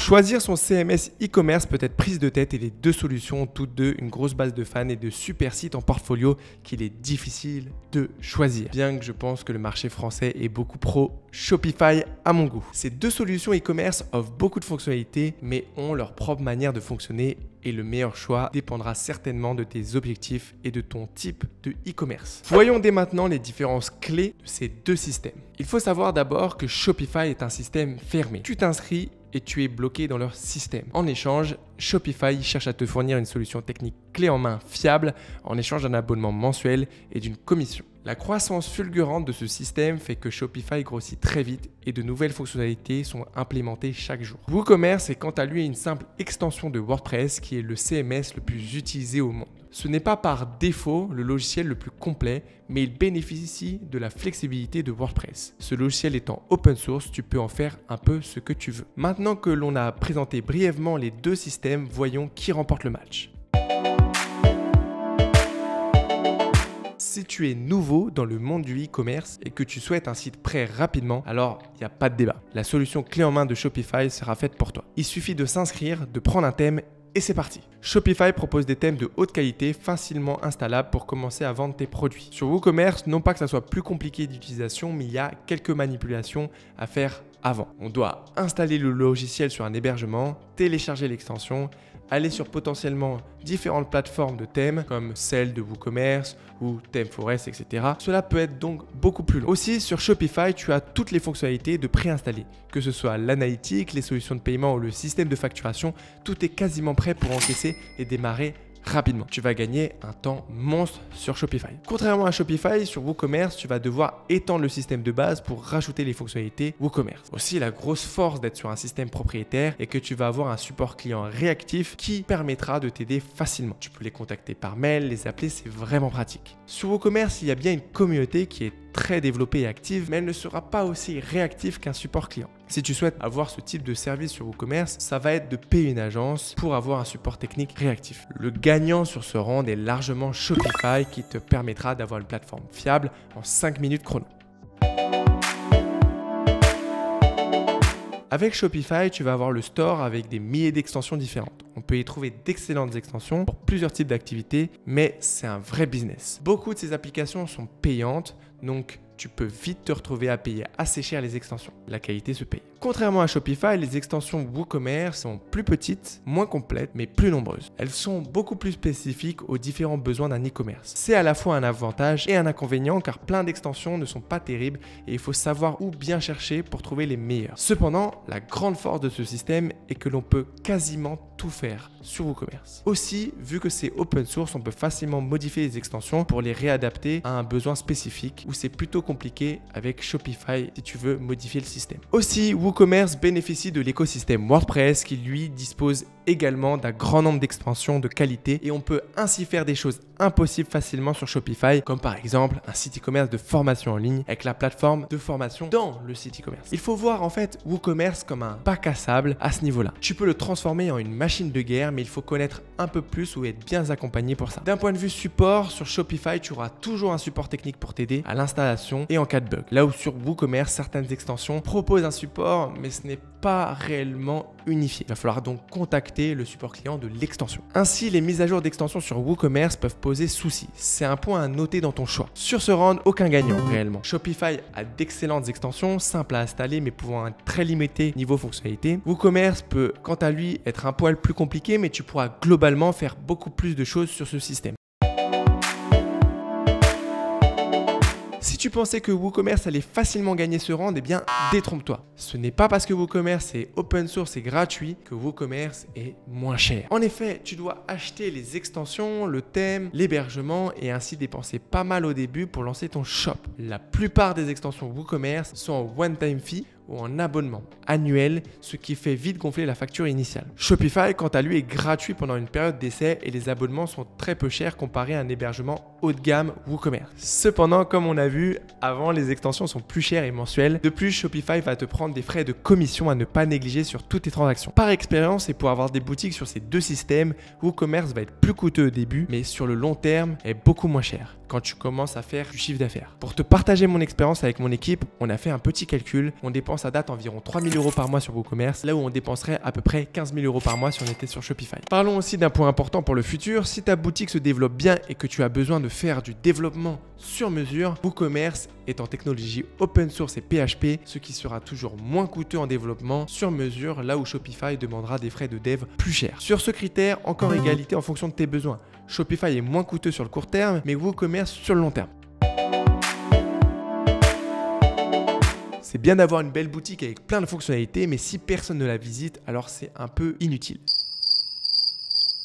Choisir son CMS e-commerce peut être prise de tête et les deux solutions ont toutes deux une grosse base de fans et de super sites en portfolio qu'il est difficile de choisir. Bien que je pense que le marché français est beaucoup pro Shopify à mon goût. Ces deux solutions e-commerce offrent beaucoup de fonctionnalités mais ont leur propre manière de fonctionner et le meilleur choix dépendra certainement de tes objectifs et de ton type de e-commerce. Voyons dès maintenant les différences clés de ces deux systèmes. Il faut savoir d'abord que Shopify est un système fermé. Tu t'inscris et tu es bloqué dans leur système. En échange, Shopify cherche à te fournir une solution technique clé en main fiable en échange d'un abonnement mensuel et d'une commission. La croissance fulgurante de ce système fait que Shopify grossit très vite et de nouvelles fonctionnalités sont implémentées chaque jour. WooCommerce est quant à lui une simple extension de WordPress qui est le CMS le plus utilisé au monde. Ce n'est pas par défaut le logiciel le plus complet, mais il bénéficie de la flexibilité de WordPress. Ce logiciel étant open source, tu peux en faire un peu ce que tu veux. Maintenant que l'on a présenté brièvement les deux systèmes, voyons qui remporte le match. Si tu es nouveau dans le monde du e-commerce et que tu souhaites un site prêt rapidement, alors il n'y a pas de débat. La solution clé en main de Shopify sera faite pour toi. Il suffit de s'inscrire, de prendre un thème et c'est parti. Shopify propose des thèmes de haute qualité facilement installables pour commencer à vendre tes produits. Sur WooCommerce, non pas que ça soit plus compliqué d'utilisation, mais il y a quelques manipulations à faire avant. On doit installer le logiciel sur un hébergement, télécharger l'extension, aller sur potentiellement différentes plateformes de thèmes comme celle de WooCommerce ou ThemeForest, etc. Cela peut être donc beaucoup plus long. Aussi, sur Shopify, tu as toutes les fonctionnalités de préinstaller. Que ce soit l'analytique, les solutions de paiement ou le système de facturation, tout est quasiment prêt pour encaisser et démarrer rapidement. Tu vas gagner un temps monstre sur Shopify. Contrairement à Shopify, sur WooCommerce, tu vas devoir étendre le système de base pour rajouter les fonctionnalités WooCommerce. Aussi, la grosse force d'être sur un système propriétaire est que tu vas avoir un support client réactif qui permettra de t'aider facilement. Tu peux les contacter par mail, les appeler, c'est vraiment pratique. Sur WooCommerce, il y a bien une communauté qui est très développée et active, mais elle ne sera pas aussi réactive qu'un support client. Si tu souhaites avoir ce type de service sur WooCommerce, ça va être de payer une agence pour avoir un support technique réactif. Le gagnant sur ce round est largement Shopify qui te permettra d'avoir une plateforme fiable en 5 minutes chrono. Avec Shopify, tu vas avoir le store avec des milliers d'extensions différentes. On peut y trouver d'excellentes extensions pour plusieurs types d'activités, mais c'est un vrai business. Beaucoup de ces applications sont payantes, donc tu peux vite te retrouver à payer assez cher les extensions. La qualité se paye. Contrairement à Shopify, les extensions WooCommerce sont plus petites, moins complètes, mais plus nombreuses. Elles sont beaucoup plus spécifiques aux différents besoins d'un e-commerce. C'est à la fois un avantage et un inconvénient car plein d'extensions ne sont pas terribles et il faut savoir où bien chercher pour trouver les meilleures. Cependant, la grande force de ce système est que l'on peut quasiment tout faire sur WooCommerce. Aussi, vu que c'est open source, on peut facilement modifier les extensions pour les réadapter à un besoin spécifique où c'est plutôt compliqué avec Shopify si tu veux modifier le système. Aussi, WooCommerce bénéficie de l'écosystème WordPress qui lui dispose également d'un grand nombre d'extensions de qualité et on peut ainsi faire des choses impossibles facilement sur Shopify comme par exemple un site e-commerce de formation en ligne avec la plateforme de formation dans le site e-commerce. Il faut voir en fait WooCommerce comme un bac à sable à ce niveau-là. Tu peux le transformer en une machine de guerre mais il faut connaître un peu plus ou être bien accompagné pour ça. D'un point de vue support, sur Shopify, tu auras toujours un support technique pour t'aider à l'installation et en cas de bug. Là où sur WooCommerce, certaines extensions proposent un support mais ce n'est pas réellement unifié. Il va falloir donc contacter le support client de l'extension. Ainsi, les mises à jour d'extension sur WooCommerce peuvent poser souci. C'est un point à noter dans ton choix. Sur ce round, aucun gagnant réellement. Shopify a d'excellentes extensions, simples à installer mais pouvant être très limitées niveau fonctionnalité. WooCommerce peut quant à lui être un poil plus compliqué mais tu pourras globalement faire beaucoup plus de choses sur ce système. Si tu pensais que WooCommerce allait facilement gagner ce round, eh bien détrompe-toi. Ce n'est pas parce que WooCommerce est open source et gratuit que WooCommerce est moins cher. En effet, tu dois acheter les extensions, le thème, l'hébergement et ainsi dépenser pas mal au début pour lancer ton shop. La plupart des extensions WooCommerce sont en one-time fee ou en abonnement annuel, ce qui fait vite gonfler la facture initiale. Shopify, quant à lui, est gratuit pendant une période d'essai et les abonnements sont très peu chers comparé à un hébergement haut de gamme WooCommerce. Cependant, comme on a vu, vu, avant les extensions sont plus chères et mensuelles. De plus, Shopify va te prendre des frais de commission à ne pas négliger sur toutes tes transactions. Par expérience et pour avoir des boutiques sur ces deux systèmes, WooCommerce va être plus coûteux au début, mais sur le long terme est beaucoup moins cher quand tu commences à faire du chiffre d'affaires. Pour te partager mon expérience avec mon équipe, on a fait un petit calcul. On dépense à date environ 3 000 € par mois sur WooCommerce, là où on dépenserait à peu près 15 000 € par mois si on était sur Shopify. Parlons aussi d'un point important pour le futur. Si ta boutique se développe bien et que tu as besoin de faire du développement sur mesure, WooCommerce est en technologie open source et PHP, ce qui sera toujours moins coûteux en développement sur mesure, là où Shopify demandera des frais de dev plus chers. Sur ce critère, encore égalité en fonction de tes besoins. Shopify est moins coûteux sur le court terme, mais WooCommerce sur le long terme. C'est bien d'avoir une belle boutique avec plein de fonctionnalités, mais si personne ne la visite, alors c'est un peu inutile.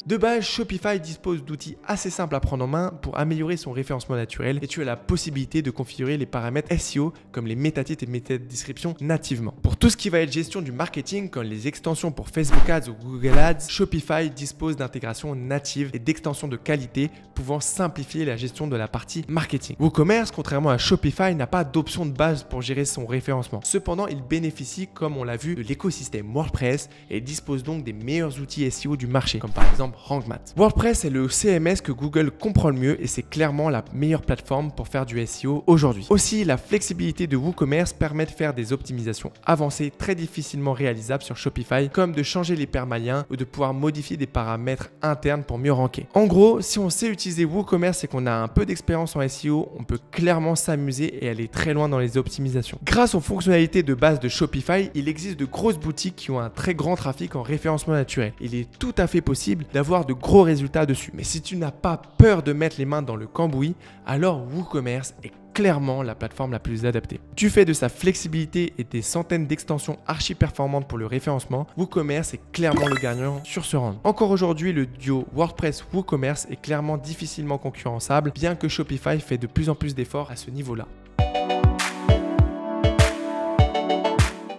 De base, Shopify dispose d'outils assez simples à prendre en main pour améliorer son référencement naturel et tu as la possibilité de configurer les paramètres SEO comme les métatitres et métadescriptions nativement. Pour tout ce qui va être gestion du marketing comme les extensions pour Facebook Ads ou Google Ads, Shopify dispose d'intégrations natives et d'extensions de qualité pouvant simplifier la gestion de la partie marketing. WooCommerce, contrairement à Shopify, n'a pas d'option de base pour gérer son référencement. Cependant, il bénéficie, comme on l'a vu, de l'écosystème WordPress et dispose donc des meilleurs outils SEO du marché, comme par exemple RankMath. WordPress est le CMS que Google comprend le mieux et c'est clairement la meilleure plateforme pour faire du SEO aujourd'hui. Aussi, la flexibilité de WooCommerce permet de faire des optimisations avancées très difficilement réalisables sur Shopify, comme de changer les permaliens ou de pouvoir modifier des paramètres internes pour mieux ranker. En gros, si on sait utiliser WooCommerce et qu'on a un peu d'expérience en SEO, on peut clairement s'amuser et aller très loin dans les optimisations. Grâce aux fonctionnalités de base de Shopify, il existe de grosses boutiques qui ont un très grand trafic en référencement naturel. Il est tout à fait possible d'avoir de gros résultats dessus. Mais si tu n'as pas peur de mettre les mains dans le cambouis, alors WooCommerce est clairement la plateforme la plus adaptée. Du fait de sa flexibilité et des centaines d'extensions archi performantes pour le référencement, WooCommerce est clairement le gagnant sur ce round. Encore aujourd'hui, le duo WordPress-WooCommerce est clairement difficilement concurrençable, bien que Shopify fait de plus en plus d'efforts à ce niveau-là.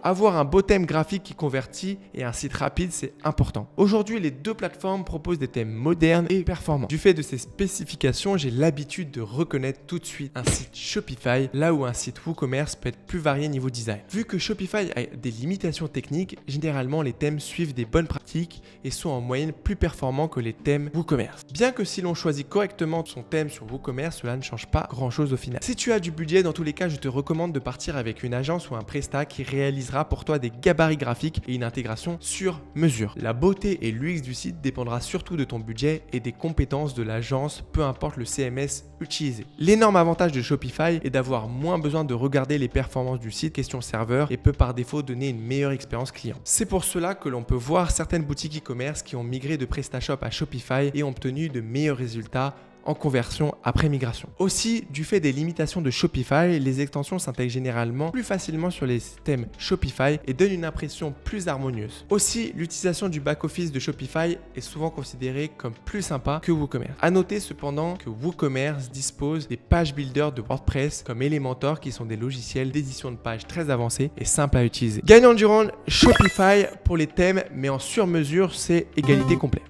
Avoir un beau thème graphique qui convertit et un site rapide, c'est important. Aujourd'hui, les deux plateformes proposent des thèmes modernes et performants. Du fait de ces spécifications, j'ai l'habitude de reconnaître tout de suite un site Shopify, là où un site WooCommerce peut être plus varié niveau design. Vu que Shopify a des limitations techniques, généralement les thèmes suivent des bonnes pratiques et sont en moyenne plus performants que les thèmes WooCommerce. Bien que si l'on choisit correctement son thème sur WooCommerce, cela ne change pas grand chose au final. Si tu as du budget, dans tous les cas, je te recommande de partir avec une agence ou un prestat qui réalisera pour toi des gabarits graphiques et une intégration sur mesure. La beauté et l'UX du site dépendra surtout de ton budget et des compétences de l'agence, peu importe le CMS utilisé. L'énorme avantage de Shopify est d'avoir moins besoin de regarder les performances du site question serveur et peut par défaut donner une meilleure expérience client. C'est pour cela que l'on peut voir certaines boutiques e-commerce qui ont migré de PrestaShop à Shopify et ont obtenu de meilleurs résultats en conversion après migration. Aussi, du fait des limitations de Shopify, les extensions s'intègrent généralement plus facilement sur les thèmes Shopify et donnent une impression plus harmonieuse. Aussi, l'utilisation du back-office de Shopify est souvent considérée comme plus sympa que WooCommerce. À noter cependant que WooCommerce dispose des pages builders de WordPress comme Elementor qui sont des logiciels d'édition de pages très avancés et simples à utiliser. Gagnant du round, Shopify pour les thèmes, mais en sur-mesure, c'est égalité complète.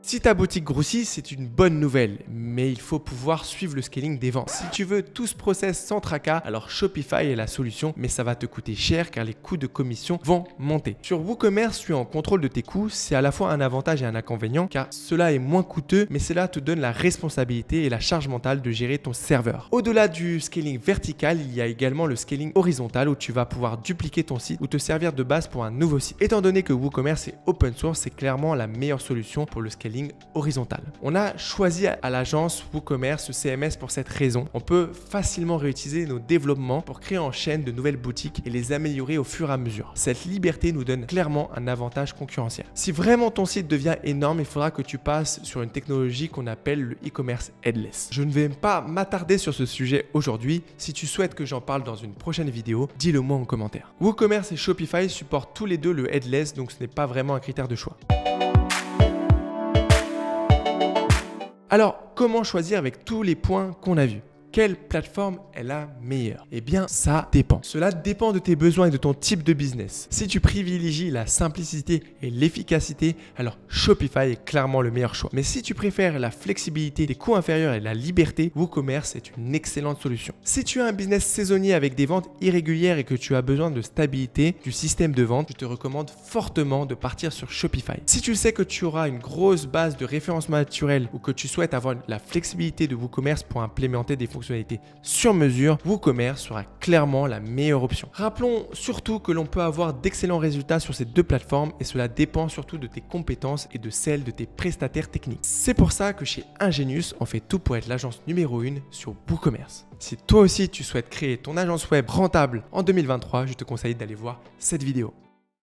Si ta boutique grossit, c'est une bonne nouvelle, mais il faut pouvoir suivre le scaling des ventes. Si tu veux tout ce process sans tracas, alors Shopify est la solution, mais ça va te coûter cher car les coûts de commission vont monter. Sur WooCommerce, tu es en contrôle de tes coûts, c'est à la fois un avantage et un inconvénient car cela est moins coûteux, mais cela te donne la responsabilité et la charge mentale de gérer ton serveur. Au-delà du scaling vertical, il y a également le scaling horizontal où tu vas pouvoir dupliquer ton site ou te servir de base pour un nouveau site. Étant donné que WooCommerce est open source, c'est clairement la meilleure solution pour le scaling horizontal. On a choisi à l'agence WooCommerce ce CMS pour cette raison. On peut facilement réutiliser nos développements pour créer en chaîne de nouvelles boutiques et les améliorer au fur et à mesure. Cette liberté nous donne clairement un avantage concurrentiel. Si vraiment ton site devient énorme, il faudra que tu passes sur une technologie qu'on appelle le e-commerce headless. Je ne vais pas m'attarder sur ce sujet aujourd'hui. Si tu souhaites que j'en parle dans une prochaine vidéo, dis-le moi en commentaire. WooCommerce et Shopify supportent tous les deux le headless, donc ce n'est pas vraiment un critère de choix. Alors, comment choisir avec tous les points qu'on a vus? quelle plateforme est la meilleure? Eh bien, ça dépend. Cela dépend de tes besoins et de ton type de business. Si tu privilégies la simplicité et l'efficacité, alors Shopify est clairement le meilleur choix. Mais si tu préfères la flexibilité, des coûts inférieurs et la liberté, WooCommerce est une excellente solution. Si tu as un business saisonnier avec des ventes irrégulières et que tu as besoin de stabilité du système de vente, je te recommande fortement de partir sur Shopify. Si tu sais que tu auras une grosse base de référencement naturel ou que tu souhaites avoir la flexibilité de WooCommerce pour implémenter des fonctionnalités sur mesure, WooCommerce sera clairement la meilleure option. Rappelons surtout que l'on peut avoir d'excellents résultats sur ces deux plateformes et cela dépend surtout de tes compétences et de celles de tes prestataires techniques. C'est pour ça que chez Ingenius, on fait tout pour être l'agence numéro 1 sur WooCommerce. Si toi aussi tu souhaites créer ton agence web rentable en 2023, je te conseille d'aller voir cette vidéo.